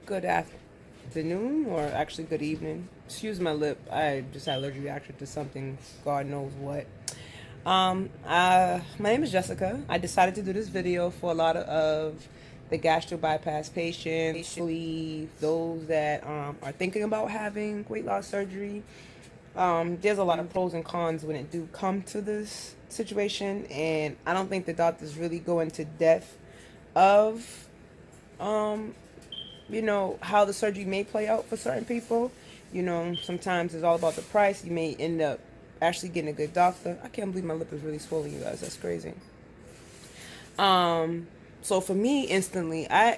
Good afternoon, or actually good evening. Excuse my lip. I just had an allergic reaction to something, God knows what. My name is Jessica. I decided to do this video for a lot of the gastro bypass patients, sleeve, those that are thinking about having weight loss surgery. There's a lot of pros and cons when it do come to this situation, and I don't think the doctors really go into depth of um, how the surgery may play out for certain people. Sometimes it's all about the price. You may end up actually getting a good doctor. I can't believe my lip is really swollen, you guys. That's crazy. So for me,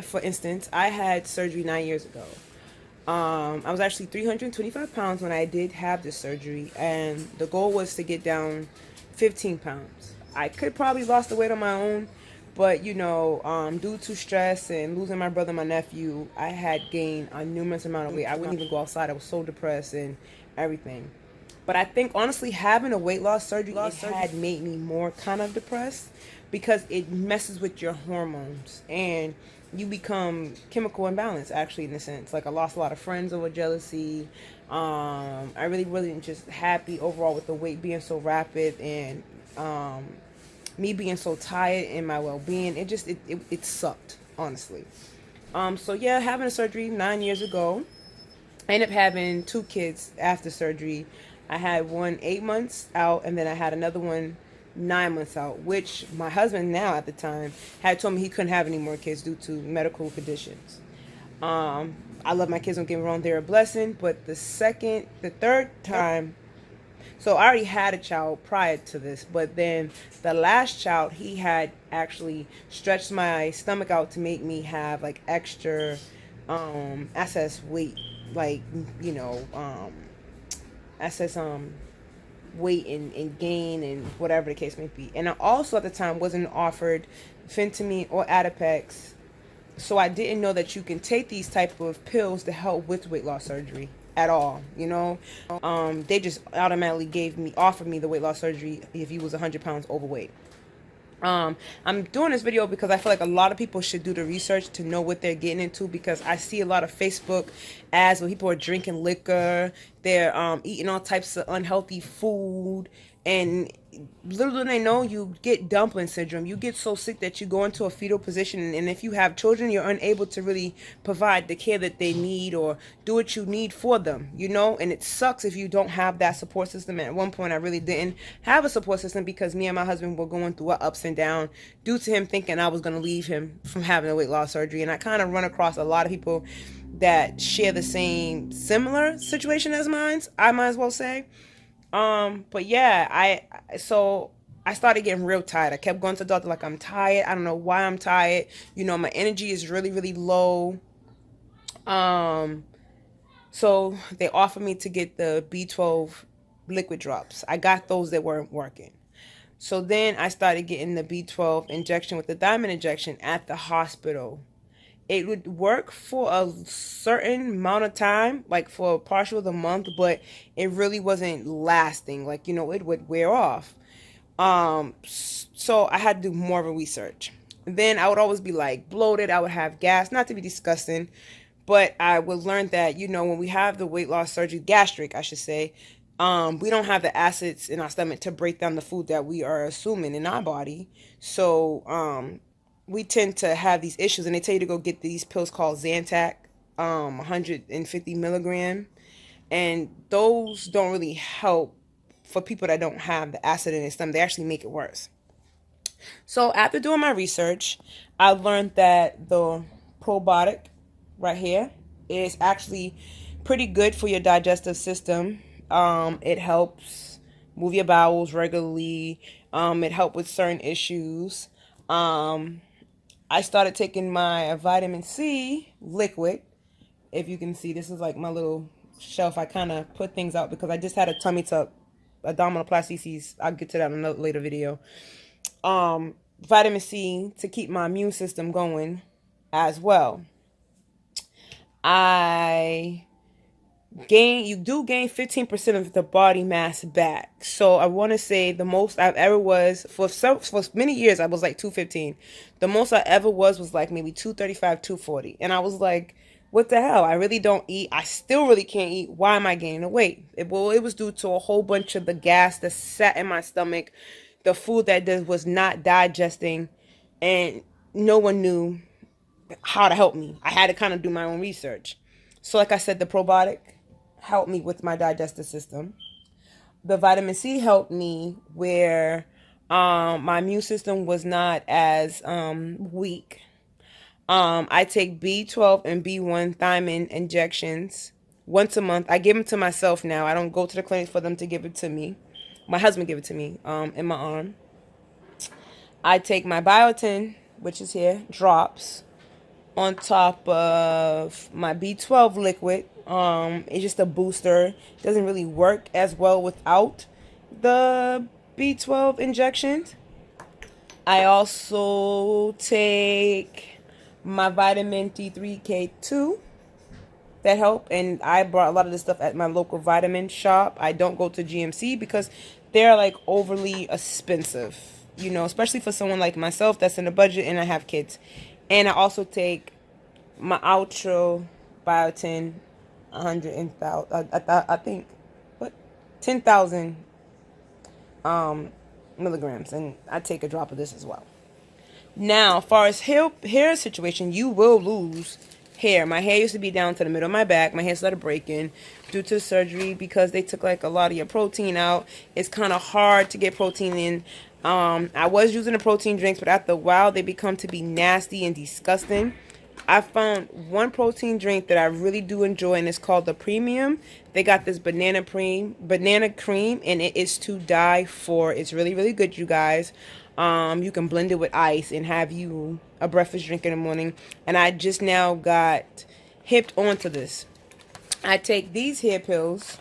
for instance, I had surgery 9 years ago. I was actually 325 pounds when I did have this surgery, and the goal was to get down 15 pounds. I could probably lost the weight on my own, but due to stress and losing my brother and my nephew, I had gained a numerous amount of weight. I wouldn't even go outside. I was so depressed and everything. But I think honestly, having a weight loss surgery had made me more kind of depressed because it messes with your hormones and you become chemical imbalance actually in a sense. Like I lost a lot of friends over jealousy. I really wasn't just happy overall with the weight being so rapid and me being so tired in my well-being. It sucked honestly. So yeah, having a surgery 9 years ago, I ended up having two kids after surgery. I had one 8 months out, and then I had another one 9 months out, which my husband now at the time had told me he couldn't have any more kids due to medical conditions. I love my kids, don't get me wrong, they're a blessing, but the third time, so I already had a child prior to this, but then the last child, he had actually stretched my stomach out to make me have like extra excess weight, like you know um excess weight and gain and whatever the case may be. And I also at the time wasn't offered Phentermine or Adipex, so I didn't know that you can take these type of pills to help with weight loss surgery at all. They just automatically offered me the weight loss surgery if you was 100 pounds overweight. I'm doing this video because I feel like a lot of people should do the research to know what they're getting into, because I see a lot of Facebook ads where people are drinking liquor, they're eating all types of unhealthy food, and little do they know, you get dumpling syndrome. You get so sick that you go into a fetal position, and if you have children, you're unable to really provide the care that they need or do what you need for them, and it sucks if you don't have that support system. And at one point I really didn't have a support system because me and my husband were going through ups and downs due to him thinking I was going to leave him from having a weight loss surgery. And I kind of run across a lot of people that share the same similar situation as mine, I might as well say. But yeah, I started getting real tired. I kept going to the doctor like I'm tired. I don't know why I'm tired. My energy is really, really low. Um, so they offered me to get the B12 liquid drops. I got those that weren't working. So then I started getting the B12 injection with the diamond injection at the hospital. It would work for a certain amount of time, like for partial of the month, but it really wasn't lasting. Like, it would wear off. So I had to do more of a research. Then I would always be like bloated. I would have gas, not to be disgusting, but I would learn that, when we have the weight loss surgery, gastric, I should say, we don't have the acids in our stomach to break down the food that we are assuming in our body. So, we tend to have these issues, and they tell you to go get these pills called Zantac, 150 milligram, and those don't really help for people that don't have the acid in their stomach. They actually make it worse. So after doing my research, I learned that the probiotic right here is actually pretty good for your digestive system. It helps move your bowels regularly. It helps with certain issues. I started taking my vitamin C liquid. If you can see, this is like my little shelf. I kind of put things out because I just had a tummy tuck, abdominoplasties. I'll get to that in another later video. Vitamin C to keep my immune system going as well. You do gain 15% of the body mass back. So I want to say the most I've ever was for many years I was like 215. The most I ever was like maybe 235, 240. And I was like, what the hell? I really don't eat. I still really can't eat. Why am I gaining the weight? It was due to a whole bunch of the gas that sat in my stomach, the food that was not digesting, and no one knew how to help me. I had to kind of do my own research. So, like I said, the probiotic helped me with my digestive system. The vitamin C helped me where my immune system was not as weak. I take B12 and B1 thiamine injections once a month. I give them to myself now. I don't go to the clinic for them to give it to me. My husband give it to me in my arm. I take my biotin, which is here, drops, on top of my B12 liquid. It's just a booster. It doesn't really work as well without the B12 injections. I also take my vitamin D3K2 that help, and I bought a lot of this stuff at my local vitamin shop. I don't go to GMC because they're like overly expensive, you know, especially for someone like myself that's in a budget and I have kids. And I also take my Ultra Biotin 100,000, I think, what, 10,000 milligrams, and I take a drop of this as well. Now, as far as hair situation, you will lose hair. My hair used to be down to the middle of my back. My hair started breaking due to the surgery because they took like a lot of your protein out. It's kind of hard to get protein in. I was using the protein drinks, but after a while, they become to be nasty and disgusting. I found one protein drink that I really do enjoy, and it's called the Premium. They got this banana cream, and it is to die for. It's really, really good, you guys. You can blend it with ice and have you a breakfast drink in the morning. And I just now got hipped onto this. I take these hair pills.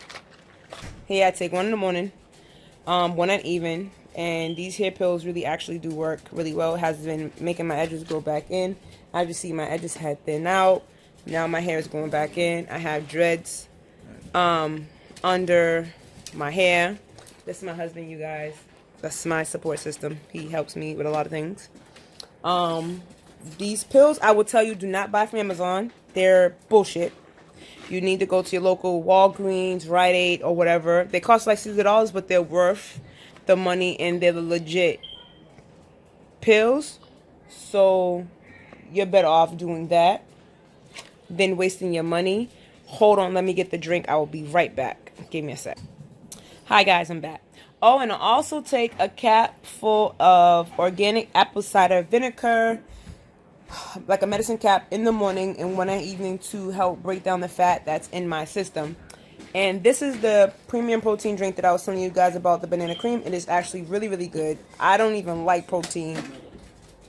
Here, I take one in the morning, one at even. And these hair pills really actually do work really well. It has been making my edges grow back in. I just see my edges had thin out. Now my hair is going back in. I have dreads under my hair. This is my husband, you guys. That's my support system. He helps me with a lot of things. These pills, I will tell you, do not buy from Amazon. They're bullshit. You need to go to your local Walgreens, Rite Aid, or whatever. They cost like $60, but they're worth the money, and they're the legit pills. So you're better off doing that than wasting your money. Hold on, let me get the drink. I will be right back. Give me a sec. Hi guys, I'm back. Oh, and I also take a cap full of organic apple cider vinegar, like a medicine cap, in the morning and one at evening to help break down the fat that's in my system. And this is the premium protein drink that I was telling you guys about, the banana cream. It is actually really, really good. I don't even like protein,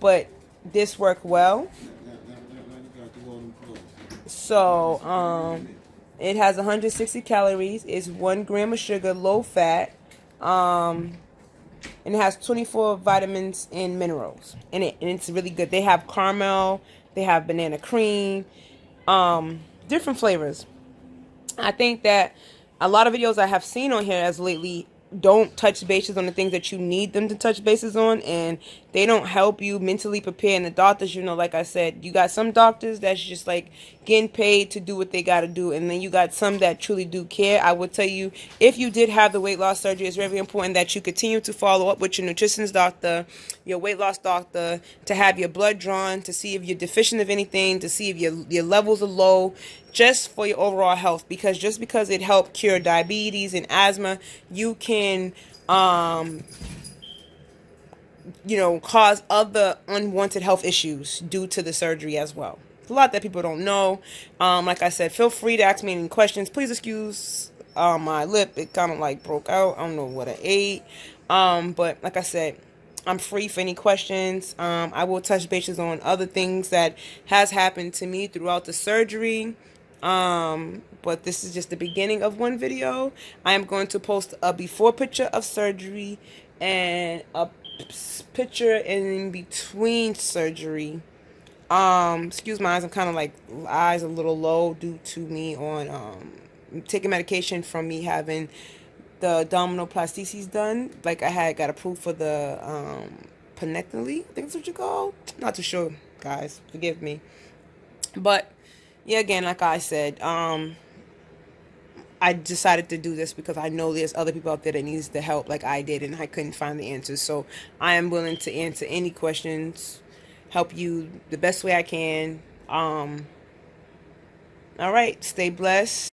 but this worked well. So, it has 160 calories. It's 1 gram of sugar, low fat. And it has 24 vitamins and minerals in it. And it's really good. They have caramel. They have banana cream. Different flavors. I think that a lot of videos I have seen on here as lately don't touch bases on the things that you need them to touch bases on, and they don't help you mentally prepare. And the doctors, you know, like I said, you got some doctors that's just like getting paid to do what they got to do, and then you got some that truly do care. I would tell you, if you did have the weight loss surgery, it's very important that you continue to follow up with your nutritionist doctor, your weight loss doctor, to have your blood drawn to see if you're deficient of anything, to see if your levels are low, just for your overall health. Because just because it helped cure diabetes and asthma, you can cause other unwanted health issues due to the surgery as well. It's a lot that people don't know. Like I said, feel free to ask me any questions. Please excuse my lip. It kind of like broke out. I don't know what I ate. But like I said, I'm free for any questions. I will touch bases on other things that has happened to me throughout the surgery. But this is just the beginning of one video. I am going to post a before picture of surgery and a picture in between surgery. Excuse my eyes. I'm kind of like eyes a little low due to me on taking medication from me having the abdominoplasties done. Like I got approved for the penectomy. I think that's what you call. Not too sure, guys. Forgive me. But yeah, again, like I said, I decided to do this because I know there's other people out there that needs the help like I did, and I couldn't find the answers. So I am willing to answer any questions, help you the best way I can. All right, stay blessed.